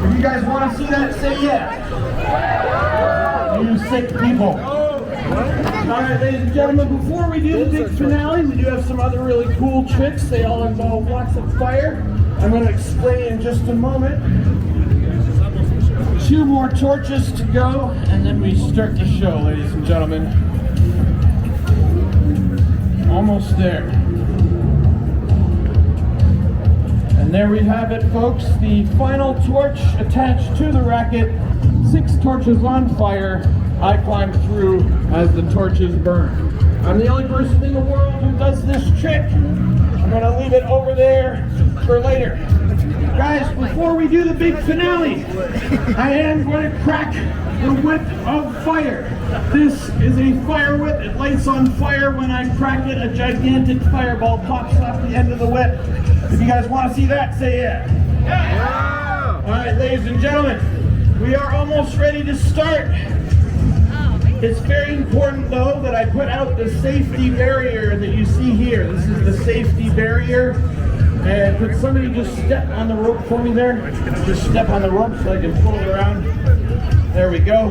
If you guys want to see that, say yeah. You sick people. Alright, ladies and gentlemen, before we do the big finale, we do have some other really cool tricks. They all involve lots of fire. I'm going to explain in just a moment. 2 more torches to go, and then we start the show, ladies and gentlemen. Almost there. And there we have it, folks. The final torch attached to the racket. 6 torches on fire. I climb through as the torches burn. I'm the only person in the world who does this trick. I'm going to leave it over there for later. Guys, before we do the big finale, I am going to crack the whip of fire. This is a fire whip. It lights on fire. When I crack it, a gigantic fireball pops off the end of the whip. If you guys want to see that, say yeah. Yeah. All right, ladies and gentlemen, we are almost ready to start. It's very important, though, that I put out the safety barrier that you see here. This is the safety barrier. And could somebody just step on the rope for me there? Just step on the rope so I can pull it around. There we go.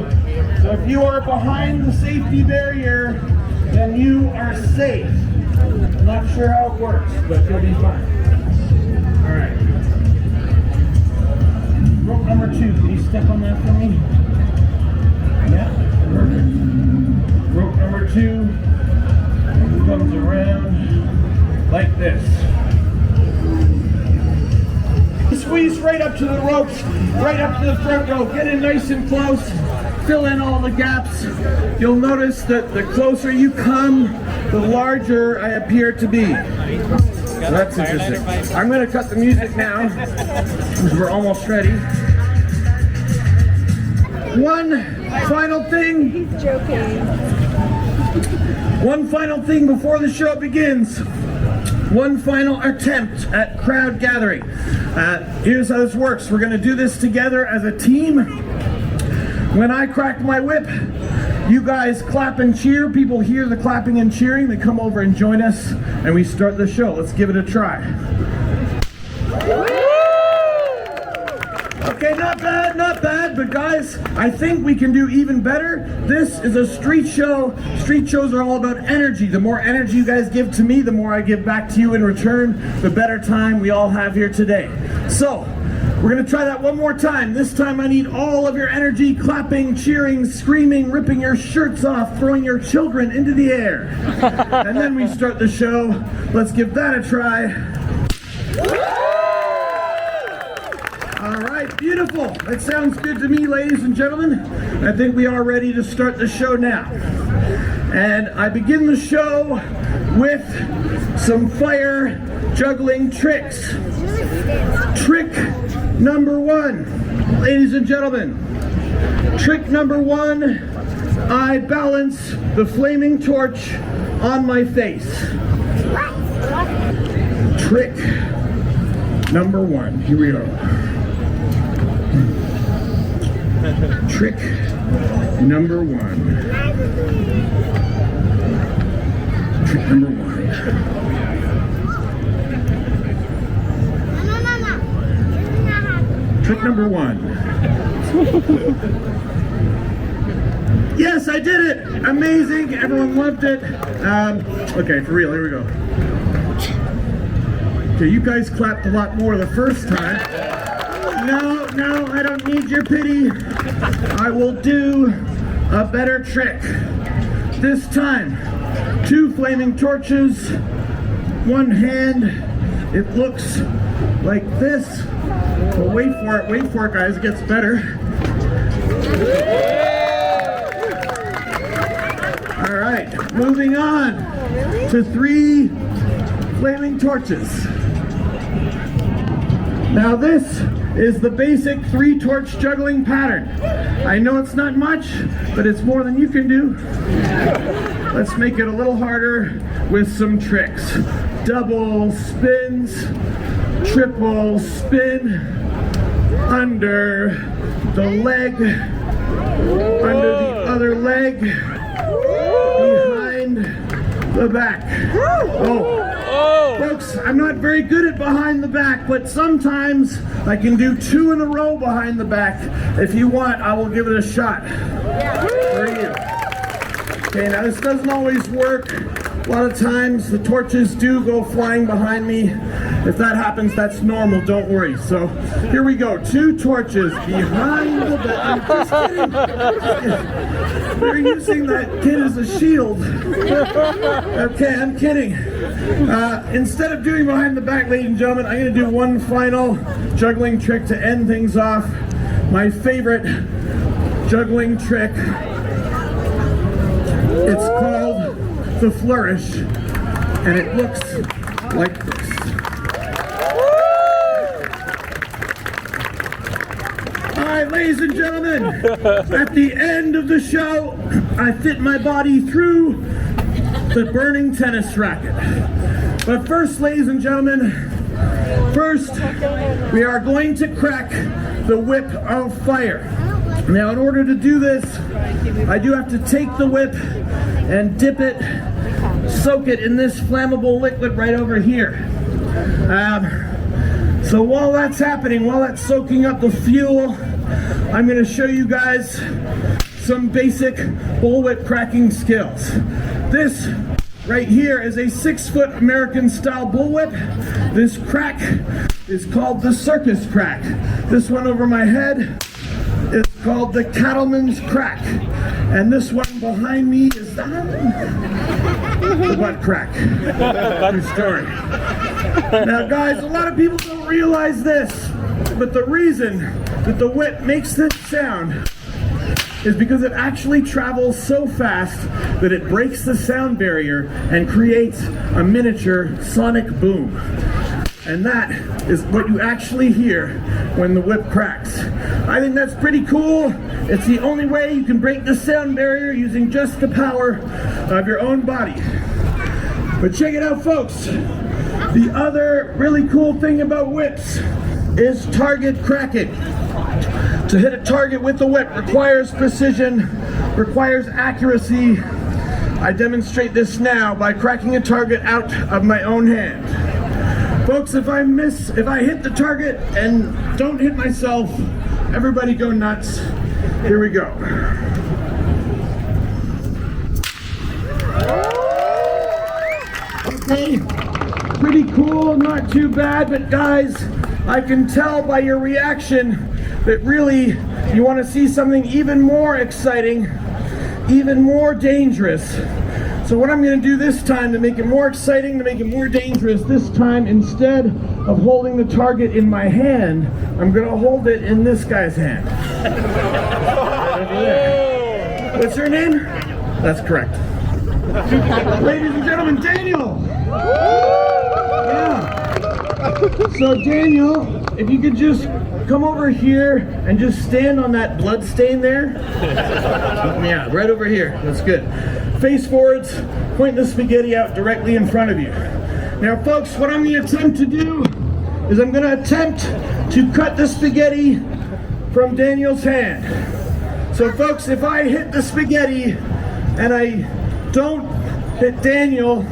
So if you are behind the safety barrier, then you are safe. I'm not sure how it works, but you'll be fine. All right. Rope number 2. Can you step on that for me? Yeah, perfect. Rope number 2 comes around like this. Squeeze right up to the ropes, right up to the front row. Get in nice and close. Fill in all the gaps. You'll notice that the closer you come, the larger I appear to be. So that's interesting. I'm going to cut the music now because we're almost ready. One final thing. He's joking. One final thing before the show begins. One final attempt at crowd gathering. Here's how this works. We're going to do this together as a team. When I crack my whip, you guys clap and cheer. People hear the clapping and cheering. They come over and join us, and we start the show. Let's give it a try. Okay, not bad, not bad, but guys, I think we can do even better. This is a street show. Street shows are all about energy. The more energy you guys give to me, the more I give back to you in return, the better time we all have here today. So, we're going to try that one more time. This time I need all of your energy, clapping, cheering, screaming, ripping your shirts off, throwing your children into the air. And then we start the show. Let's give that a try. All right, beautiful. That sounds good to me, ladies and gentlemen. I think we are ready to start the show now. And I begin the show with some fire juggling tricks. Trick number 1, ladies and gentlemen. Trick number 1, I balance the flaming torch on my face. Trick number 1, here we go. Trick number 1. Trick number 1. Trick number 1. Yes, I did it! Amazing! Everyone loved it. Okay, for real, here we go. Okay, you guys clapped a lot more the first time. No, I don't need your pity. I will do a better trick. This time, 2 flaming torches, 1 hand. It looks like this. Well, wait for it, guys. It gets better. All right, moving on to 3 flaming torches. Now this is the basic 3-torch juggling pattern. I know it's not much, but it's more than you can do. Let's make it a little harder with some tricks. Double spins, triple spin, under the leg, under the other leg, behind the back. Oh, folks, I'm not very good at behind the back, but sometimes I can do 2 in a row behind the back. If you want, I will give it a shot for you. Okay, now this doesn't always work. A lot of times the torches do go flying behind me. If that happens, that's normal, don't worry. So here we go, 2 torches behind the back. I'm just kidding. They're using that kid as a shield. Okay, I'm kidding. Instead of doing behind the back, ladies and gentlemen, I'm gonna do one final juggling trick to end things off. My favorite juggling trick. It's called the flourish, and it looks like this. All right, ladies and gentlemen, at the end of the show, I fit my body through the burning tennis racket. But first, ladies and gentlemen, we are going to crack the whip of fire. Now, in order to do this, I do have to take the whip and dip it, soak it in this flammable liquid right over here. So while that's happening, while that's soaking up the fuel, I'm going to show you guys some basic bullwhip cracking skills. This right here is a 6-foot American style bullwhip. This crack is called the circus crack. This one over my head is called the cattleman's crack. And this one behind me is the butt crack. True story. Now guys, a lot of people don't realize this, but the reason that the whip makes this sound is because it actually travels so fast that it breaks the sound barrier and creates a miniature sonic boom. And that is what you actually hear when the whip cracks. I think that's pretty cool. It's the only way you can break the sound barrier using just the power of your own body. But check it out, folks. The other really cool thing about whips is target cracking. To hit a target with the whip requires precision, requires accuracy. I demonstrate this now by cracking a target out of my own hand. Folks, if I hit the target and don't hit myself, everybody go nuts. Here we go. Okay, pretty cool, not too bad, but guys, I can tell by your reaction that really you want to see something even more exciting, even more dangerous. So what I'm going to do this time to make it more exciting, to make it more dangerous, this time instead of holding the target in my hand, I'm going to hold it in this guy's hand. Right over there. What's your name? That's correct. Ladies and gentlemen, Daniel! Yeah. So Daniel, if you could just come over here and just stand on that blood stain there. Yeah, right over here. That's good. Face forwards, point the spaghetti out directly in front of you. Now folks, what I'm going to attempt to do is I'm going to attempt to cut the spaghetti from Daniel's hand. So folks, if I hit the spaghetti and I don't hit Daniel,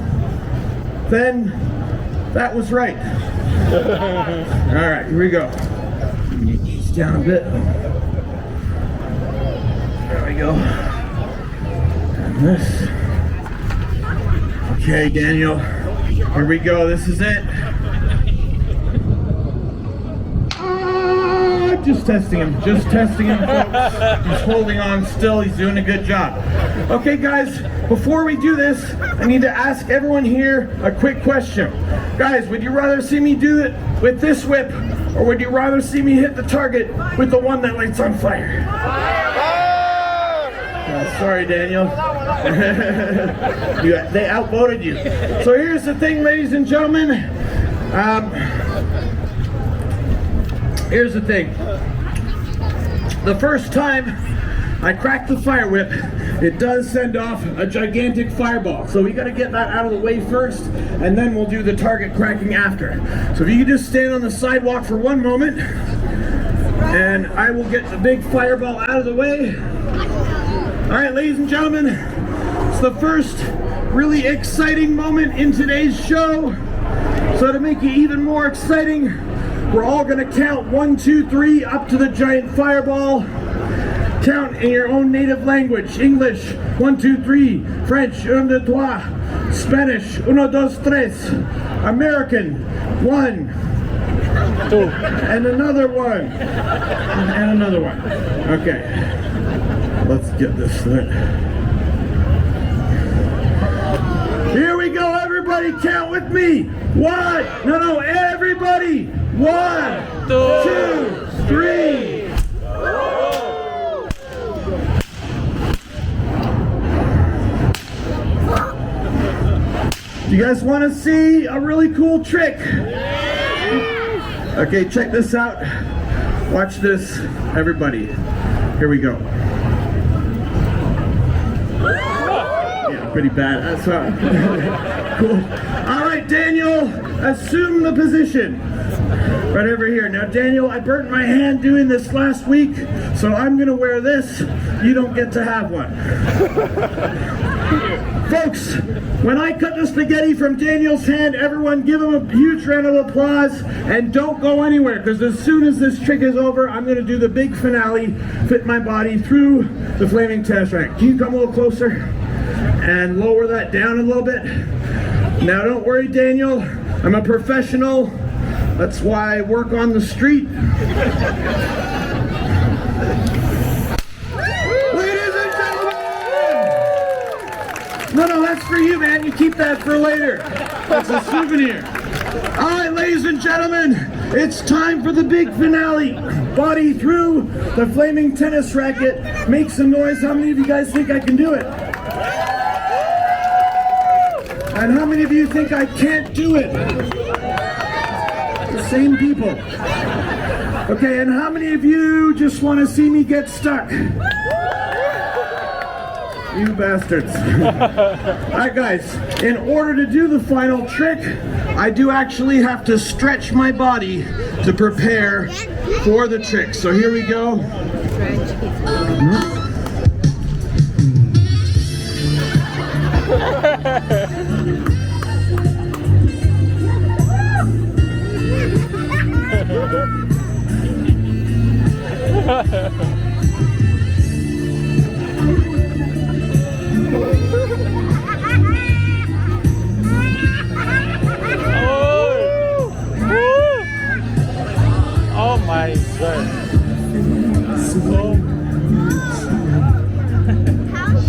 then that was right. All right, here we go. Ease down a bit. There we go. This. Okay, Daniel, here we go. This is it. Just testing him, folks. He's holding on still. He's doing a good job. Okay, guys, before we do this, I need to ask everyone here a quick question. Guys, would you rather see me do it with this whip, or would you rather see me hit the target with the one that lights on fire? Sorry, Daniel. They outvoted you. So here's the thing, ladies and gentlemen. Here's the thing. The first time I crack the fire whip, it does send off a gigantic fireball. So we got to get that out of the way first, and then we'll do the target cracking after. So if you could just stand on the sidewalk for one moment, and I will get the big fireball out of the way. All right, ladies and gentlemen, it's the first really exciting moment in today's show. So to make it even more exciting, we're all gonna count 1, 2, 3 up to the giant fireball. Count in your own native language. English, 1, 2, 3. French, 1, 2, 3. Spanish, 1, 2, 3. American, 1. 2. And another one. And another one. Okay. Let's get this lit. Here we go, everybody, count with me. 1. No, everybody. 1, 2, 3. You guys want to see a really cool trick? Okay, check this out. Watch this, everybody. Here we go. Yeah, pretty bad. That's cool. All right, Daniel, assume the position. Right over here. Now, Daniel, I burnt my hand doing this last week, so I'm gonna wear this. You don't get to have one. Folks, when I cut the spaghetti from Daniel's hand, everyone give him a huge round of applause, and don't go anywhere, because as soon as this trick is over, I'm going to do the big finale, fit my body through the flaming tennis racket. Can you come a little closer and lower that down a little bit? Now don't worry, Daniel, I'm a professional. That's why I work on the street. No, that's for you, man. You keep that for later. That's a souvenir. All right, ladies and gentlemen, it's time for the big finale. Body through the flaming tennis racket. Make some noise. How many of you guys think I can do it? And how many of you think I can't do it? The same people. Okay, and how many of you just want to see me get stuck? You bastards. Alright guys, in order to do the final trick, I do actually have to stretch my body to prepare for the trick. So here we go. Oh my god.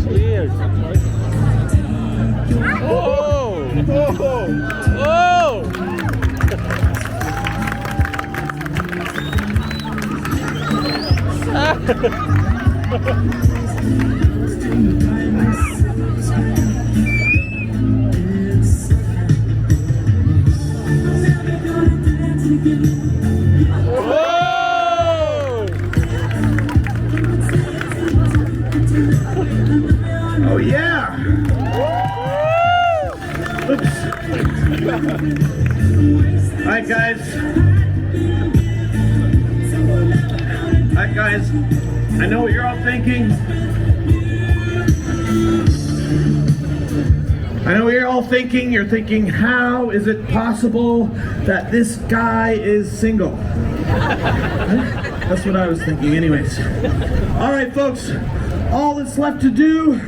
Cheers. Oh! Oh! Oh yeah! Oops. Alright guys, I know what you're all thinking. You're thinking, how is it possible that this guy is single? That's what I was thinking anyways. Alright folks, all that's left to do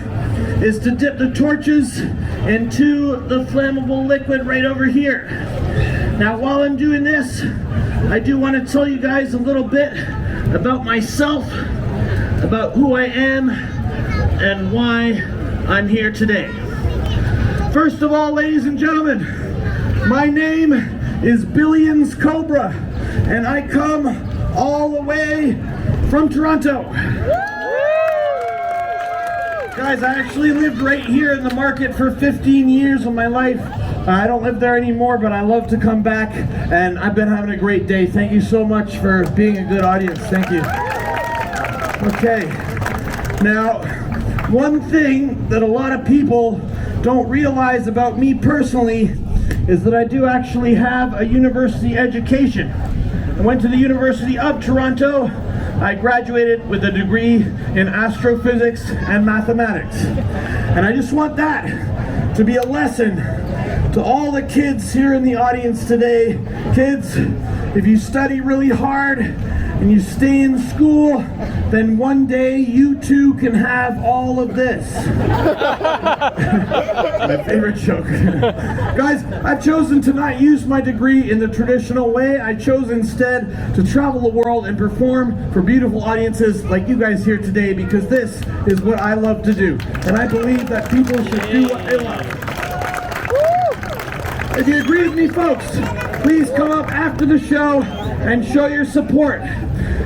is to dip the torches into the flammable liquid right over here. Now while I'm doing this, I do want to tell you guys a little bit about myself, about who I am, and why I'm here today. First of all, ladies and gentlemen, my name is Billions Cobra, and I come all the way from Toronto. Guys, I actually lived right here in the market for 15 years of my life. I don't live there anymore, but I love to come back, and I've been having a great day. Thank you so much for being a good audience. Thank you. Okay, now, one thing that a lot of people don't realize about me personally is that I do actually have a university education. I went to the University of Toronto. I graduated with a degree in astrophysics and mathematics. And I just want that to be a lesson to all the kids here in the audience today. Kids, if you study really hard and you stay in school, then one day you too can have all of this. My favorite joke. Guys, I've chosen to not use my degree in the traditional way. I chose instead to travel the world and perform for beautiful audiences like you guys here today, because this is what I love to do. And I believe that people should do what they love. If you agree with me, folks, please come up after the show and show your support.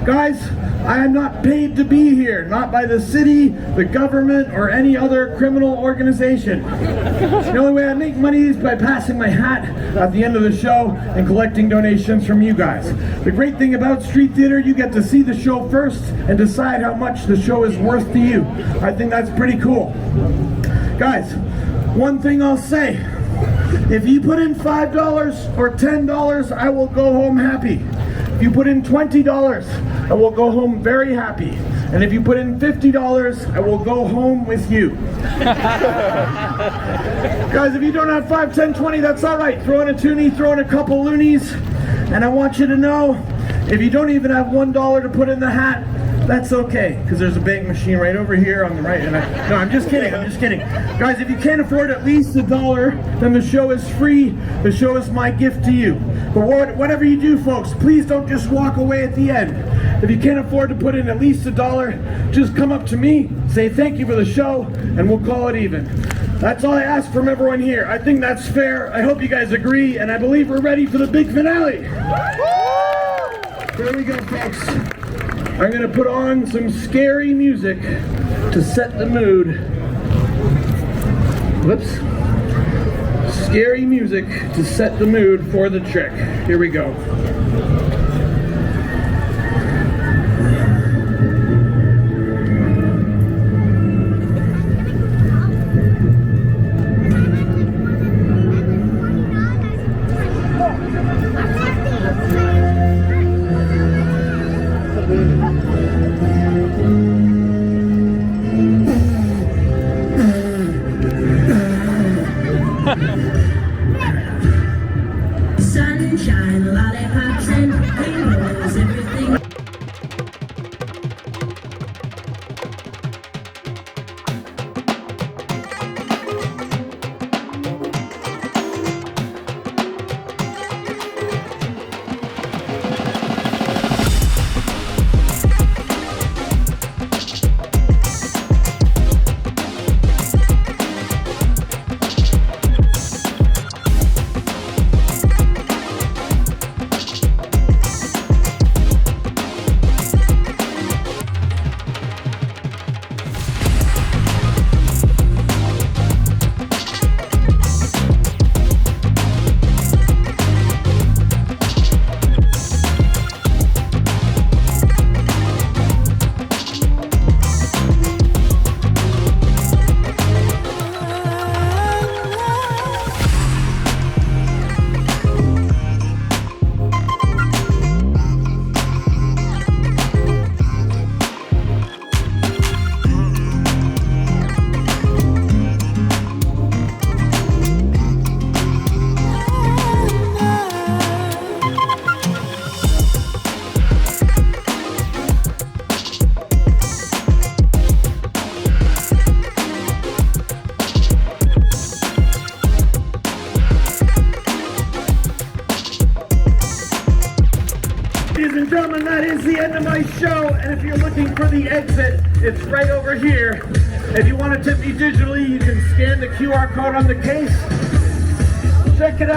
Guys, I am not paid to be here, not by the city, the government, or any other criminal organization. The only way I make money is by passing my hat at the end of the show and collecting donations from you guys. The great thing about street theater, you get to see the show first and decide how much the show is worth to you. I think that's pretty cool. Guys, one thing I'll say, if you put in $5 or $10, I will go home happy. If you put in $20, I will go home very happy. And if you put in $50, I will go home with you. Guys, if you don't have 5, 10, 20, that's all right. Throw in a toonie, throw in a couple loonies. And I want you to know, if you don't even have $1 to put in the hat, that's okay, because there's a bank machine right over here on the right. And no, I'm just kidding, I'm just kidding. Guys, if you can't afford at least $1, then the show is free. The show is my gift to you. But whatever you do, folks, please don't just walk away at the end. If you can't afford to put in at least $1, just come up to me, say thank you for the show, and we'll call it even. That's all I ask from everyone here. I think that's fair. I hope you guys agree, and I believe we're ready for the big finale. Here we go, folks. I'm going to put on some scary music to set the mood. Whoops. Scary music to set the mood for the trick. Here we go. Sunshine, lollipops, and rainbows, everything. Ladies and gentlemen, that is the end of my show, and if you're looking for the exit, it's right over here. If you want to tip me digitally, you can scan the QR code on the case. Check it out.